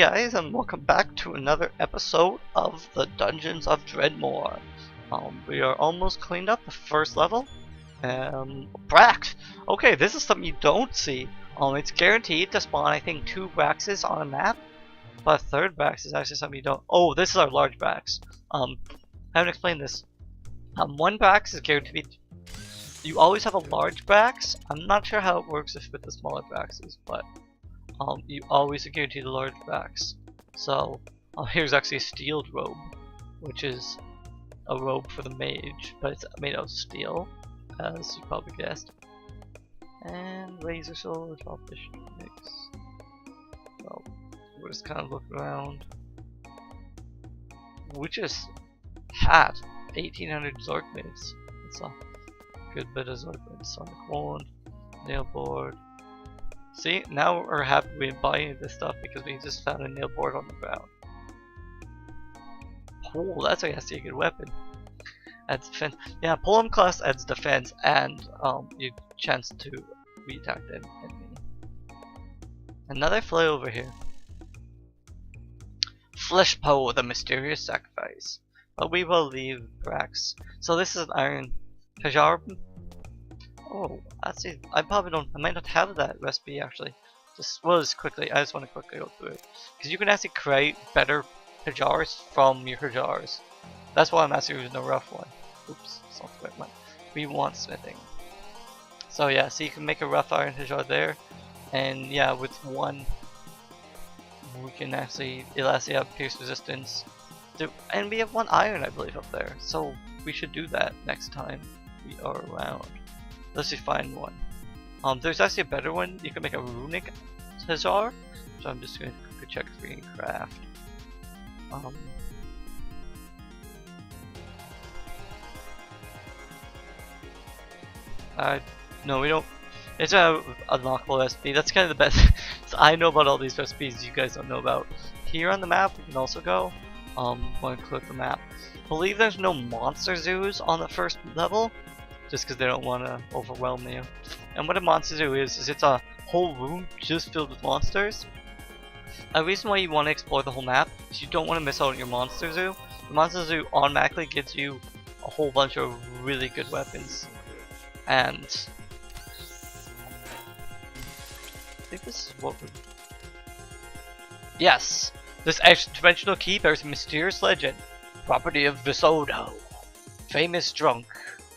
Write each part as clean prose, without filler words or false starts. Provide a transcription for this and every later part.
guys, and welcome back to another episode of the Dungeons of Dredmor. We are almost cleaned up the first level. Brax! Okay, this is something you don't see. It's guaranteed to spawn, I think, 2 Braxes on a map. But a third Brax is actually something you don't... Oh, this is our large Brax. I haven't explained this. 1 Brax is guaranteed... You always have a large Brax. I'm not sure how it works with the smaller Braxes, but... you always guarantee the large Brax. So, here's actually a steeled robe, which is a robe for the mage, but it's made out of steel, as you probably guessed. And laser sword, fish mix. So, we'll just kind of look around. Witch's hat, 1800 Zork mids. It's a good bit of Zork mids. Sonic wand, nail board. See, now we're happy we buying this stuff because we just found a nail board on the ground. Oh, that's actually a good weapon. Adds defense. Yeah, Polearm class adds defense and your chance to re-attack the enemy. Another fly over here. Flesh Poe, the mysterious sacrifice. But we will leave Brax. So this is an iron Hajar. Oh, actually, I might not have that recipe actually. Just quickly, I just want to quickly go through it. Because you can actually create better Hajars from your Hajars. That's why I'm actually using a rough one. Oops, it's not the right one. We want smithing. So yeah, so you can make a rough iron Hajar there. And yeah, with one, we can actually, it'll actually have pierce resistance. And we have 1 iron, I believe, up there. So we should do that next time we are around. Let's just find one. There's actually a better one. You can make a runic Hajar. So I'm just going to quickly check if we can craft. No, we don't. It's a unlockable recipe. That's kind of the best. So I know about all these recipes you guys don't know about. Here on the map, we can also go. Want to click the map. Believe there's no monster zoos on the first level. Just because they don't want to overwhelm you. And what a monster zoo is it's a whole room just filled with monsters. A reason why you want to explore the whole map is you don't want to miss out on your monster zoo. The monster zoo automatically gives you a whole bunch of really good weapons. And I think this is what we... Yes! This extra dimensional key bears a mysterious legend. Property of Visodo. Famous drunk.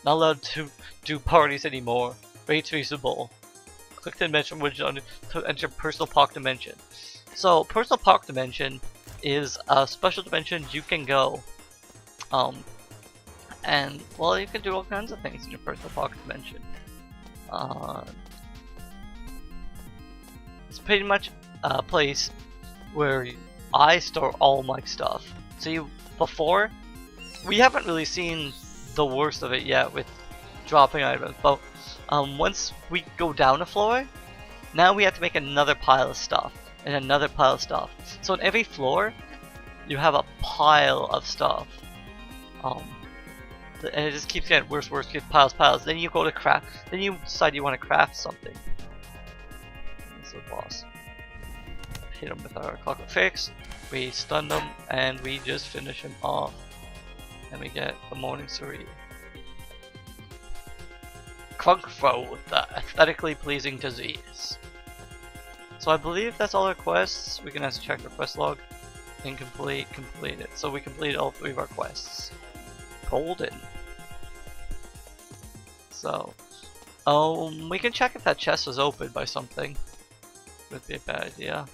Not allowed to do parties anymore. Rates reasonable. Click the dimension widget to enter personal pocket dimension. So personal pocket dimension is a special dimension you can go. And well, you can do all kinds of things in your personal pocket dimension. It's pretty much a place where I store all my stuff. So before, we haven't really seen the worst of it yet with dropping items, but once we go down a floor, now we have to make another pile of stuff and another pile of stuff. So on every floor, you have a pile of stuff, and it just keeps getting worse, get piles. Then you go to craft. Then you decide you want to craft something. This is the boss. Hit him with our clockwork fix. We stun them and we just finish him off. And we get the Morning Serene. Crunkfro, the aesthetically pleasing disease. So I believe that's all our quests. We can actually check the quest log and complete it. So we completed all 3 of our quests. Golden. So, we can check if that chest was opened by something. Would be a bad idea.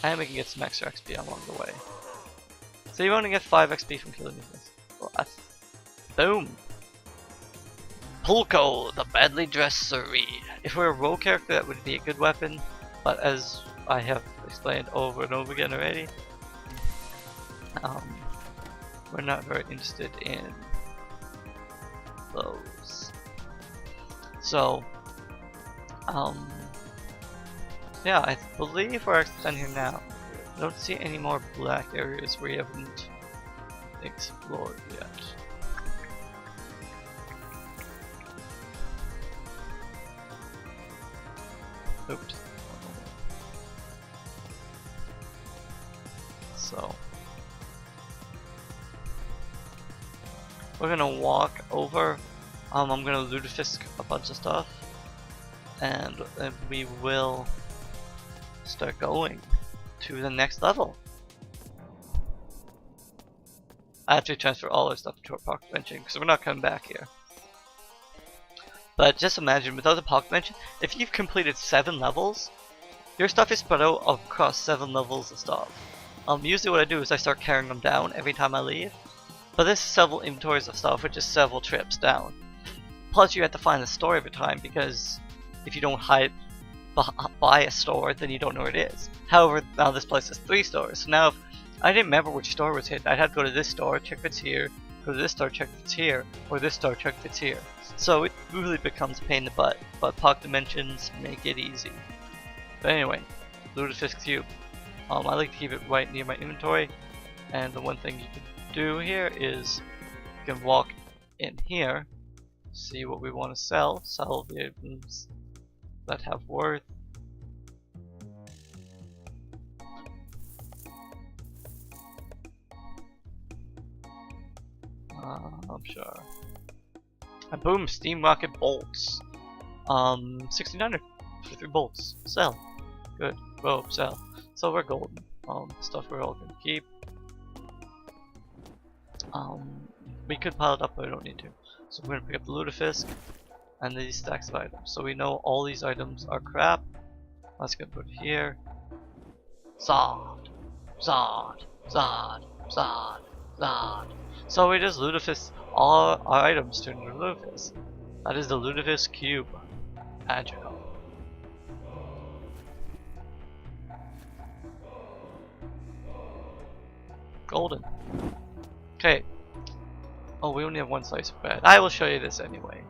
And we can get some extra XP along the way. So you only get 5 XP from killing these things. Well, boom! Pulko, the badly dressed Serene. If we're a rogue character, that would be a good weapon. But as I have explained over and over again already, we're not very interested in those. So, yeah, I believe we're done here now. I don't see any more black areas we haven't explored yet. Oops. So we're gonna walk over. I'm gonna lutefisk a bunch of stuff, and then we will start going to the next level. I have to transfer all our stuff to our pocket dimension because we're not coming back here. But just imagine, without the pocket dimension, if you've completed 7 levels, your stuff is spread out across 7 levels of stuff. Usually what I do is I start carrying them down every time I leave. But this is several inventories of stuff, which is several trips down. Plus you have to find the store every time, because if you don't hide by a store, then you don't know where it is. However, now this place has 3 stores, so now if I didn't remember which store was hidden, I'd have to go to this store, check if it's here, go to this store, check if it's here, or this store, check if it's here. So it really becomes a pain in the butt, but pocket dimensions make it easy. But anyway, lutefisk cube. I like to keep it right near my inventory, and the one thing you can do here is you can walk in here, see what we want to sell the items that have worth. I'm sure. And boom, steam rocket bolts. 1600 for 3 bolts. Sell. Good. Rope, sell. Silver, golden. Stuff we're all gonna keep. We could pile it up, but we don't need to. So we're gonna pick up the lutefisk and these stacks of items. So we know all these items are crap. Let's go put it here. Zod, Zod, Zod, Zod, Zod. So we just lutefisk all our items to the lutefisk. That is the lutefisk cube. Magical. Golden. Okay. Oh, we only have 1 slice of bread. I will show you this anyway.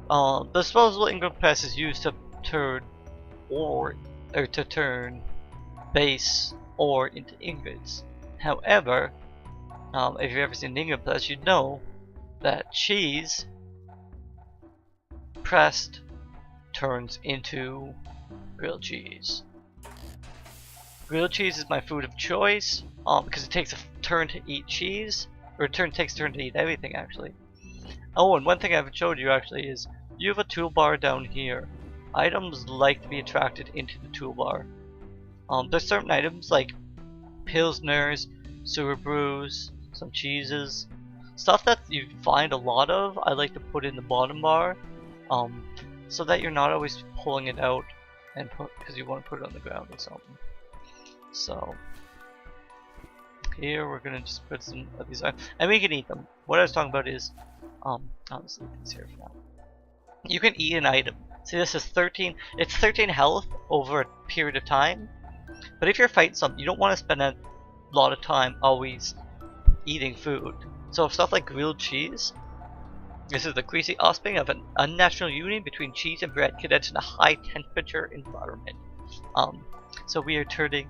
The disposable ingot press is used to turn base ore into ingots. However, if you've ever seen an ingot press, you'd know that cheese pressed turns into grilled cheese. Grilled cheese is my food of choice because it takes a turn to eat cheese, or takes a turn to eat everything actually. Oh, and one thing I haven't showed you actually is you have a toolbar down here. Items like to be attracted into the toolbar. There's certain items like pilsners, sewer brews, some cheeses, stuff that you find a lot of. I like to put in the bottom bar, so that you're not always pulling it out and because you want to put it on the ground or something. So here we're gonna just put some of these items, and we can eat them. What I was talking about is, I'll just leave these here for now. You can eat an item. See, this is 13. It's 13 health over a period of time. But if you're fighting something, you don't want to spend a lot of time always eating food. So stuff like grilled cheese. This is the greasy offspring of an unnatural union between cheese and bread condensed in a high temperature environment. So we're eating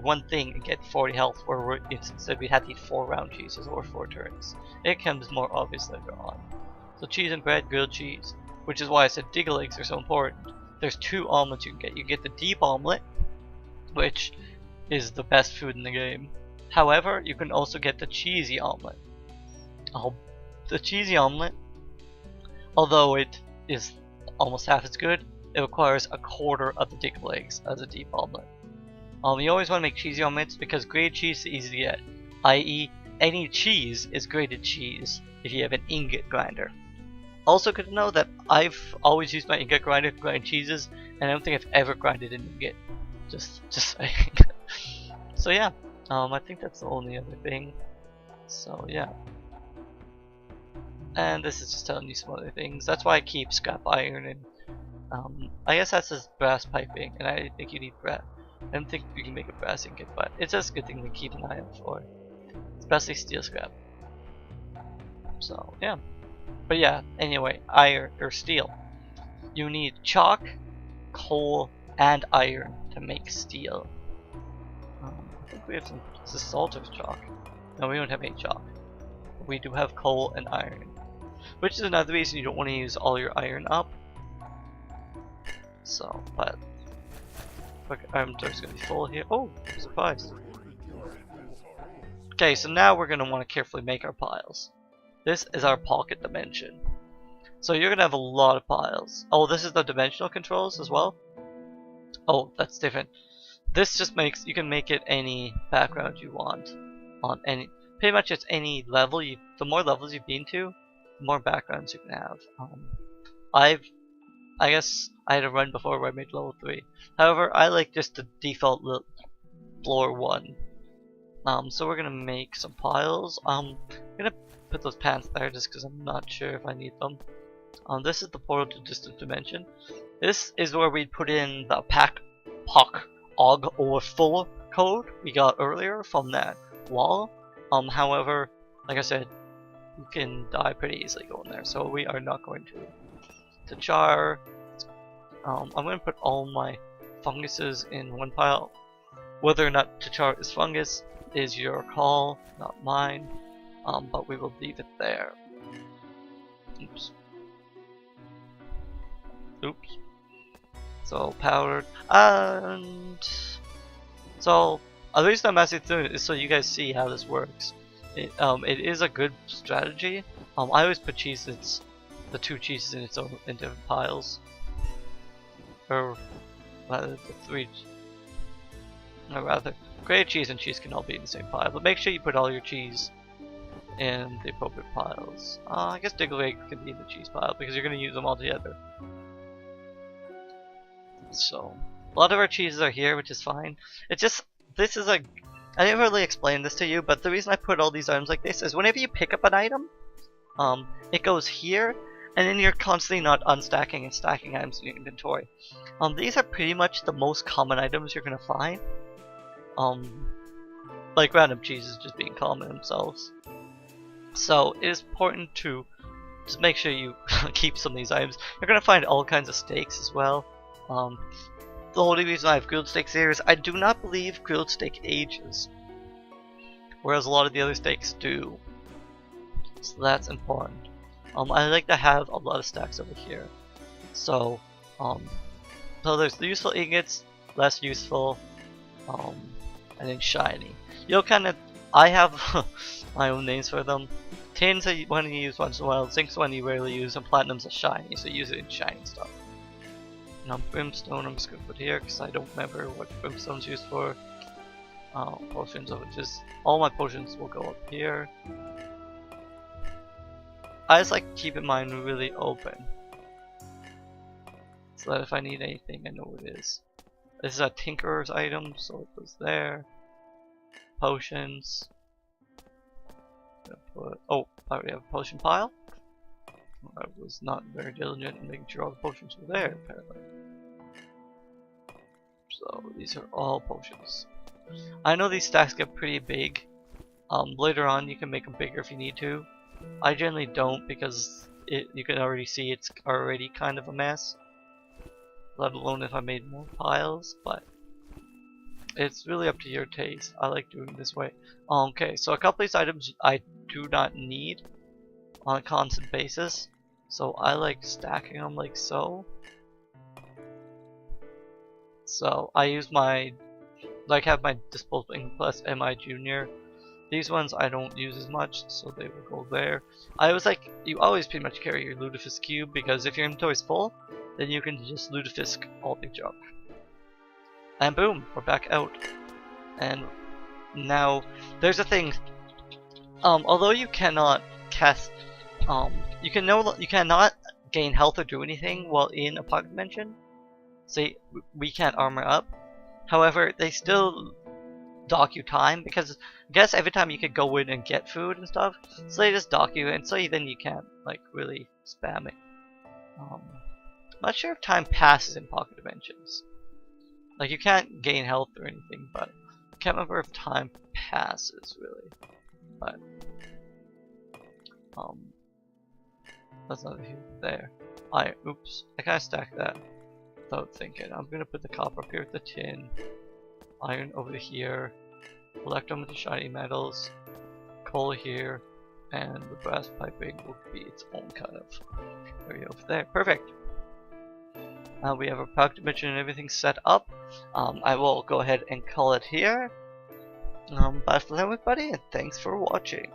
one thing and get 40 health, where instead we had to eat 4 round cheeses or 4 turns. It becomes more obvious later on. So cheese and bread, grilled cheese, which is why I said Diggle eggs are so important. There's 2 omelets you can get. You get the deep omelet, which is the best food in the game. However, you can also get the cheesy omelet. The cheesy omelet, although it is almost half as good, it requires a quarter of the Diggle eggs as a deep omelet. You always want to make cheesy omelets because grated cheese is easy to get, i.e. any cheese is grated cheese if you have an ingot grinder. Also good to know that I've always used my ingot grinder to grind cheeses, and I don't think I've ever grinded an ingot. Just saying. So yeah, I think that's the only other thing. So yeah. And this is just telling you some other things. That's why I keep scrap iron, and I guess that's just brass piping, and I think you need brass. I don't think you can make a brass ingot, but it's just a good thing to keep an eye out for. Especially steel scrap. So yeah. But yeah, anyway, iron or steel. You need chalk, coal, and iron to make steel. I think we have some. This is salt or chalk. No, we don't have any chalk. We do have coal and iron, which is another reason you don't want to use all your iron up. So, but Okay, our inventory's gonna be full here. Oh, surprise. Okay, so now we're gonna want to carefully make our piles. This is our pocket dimension. So you're gonna have a lot of piles. Oh, this is the dimensional controls as well? Oh, that's different. This just makes, you can make it any background you want. On any, pretty much it's any level, the more levels you've been to, the more backgrounds you can have. I guess I had a run before where I made level 3. However, I like just the default floor 1. So we're gonna make some piles. I'm gonna put those pants there just because I'm not sure if I need them. This is the portal to distant dimension. This is where we put in the puck og or full code we got earlier from that wall. However, like I said, you can die pretty easily going there, so we are not going to char. I'm going to put all my funguses in one pile. Whether or not to char is fungus is your call, not mine. But we will leave it there. Oops. Oops. So powdered, and so the reason I'm asking through it is so you guys see how this works. It is a good strategy. I always put cheeses, the 2 cheeses in different piles, or rather the 3. Or rather, grated cheese and cheese can all be in the same pile, but make sure you put all your cheese in the appropriate piles. I guess Diggle egg can be in the cheese pile because you're going to use them all together. So, a lot of our cheeses are here, which is fine. It's just, this is I didn't really explain this to you, but the reason I put all these items like this is whenever you pick up an item, it goes here, and then you're constantly not unstacking and stacking items in your inventory. These are pretty much the most common items you're gonna find. Like random cheeses just being common themselves. So it is important to just make sure you keep some of these items. You're gonna find all kinds of steaks as well. The only reason I have grilled steaks here is I do not believe grilled steak ages, whereas a lot of the other steaks do. So that's important. I like to have a lot of stacks over here. So, so there's the useful ingots, less useful, and then shiny. You'll kind of, I have my own names for them. Tins are one you use once in a while, zinc's one you rarely use, and platinum's a shiny, so use it in shiny stuff. Now brimstone I'm just gonna put here because I don't remember what brimstone's used for. Potions of just all my potions will go up here. I just like keeping mine really open, so that if I need anything I know what it is. This is a tinkerer's item, so it goes there. Potions. Oh, I already have a potion pile. I was not very diligent in making sure all the potions were there, apparently. So these are all potions. I know these stacks get pretty big. Later on you can make them bigger if you need to. I generally don't because you can already see it's already kind of a mess. Let alone if I made more piles, but it's really up to your taste. I like doing it this way. Okay, so a couple of these items I do not need on a constant basis, so I like stacking them like so. So I use my, like have my disposable ink plus MI Junior. These ones I don't use as much, so they will go there. I was like, you always pretty much carry your Lutefisk cube because if your inventory is full, then you can just Lutefisk all the junk. And boom, we're back out. And now there's a thing. Although you cannot cast, you cannot gain health or do anything while in a pocket dimension. See, we can't armor up. However, they still dock you time because I guess every time you could go in and get food and stuff, so they just dock you, and so then you can't like really spam it. I'm not sure if time passes in pocket dimensions. Like you can't gain health or anything, but I can't remember if time passes really. But that's not there. Oops, I kind of stacked that without thinking. I'm gonna put the copper up here with the tin, iron over here, electrum with the shiny metals, coal here, and the brass piping will be its own kind of area over there. Perfect. We have a product dimension and everything set up. I will go ahead and call it here. Bye for now, everybody, and thanks for watching.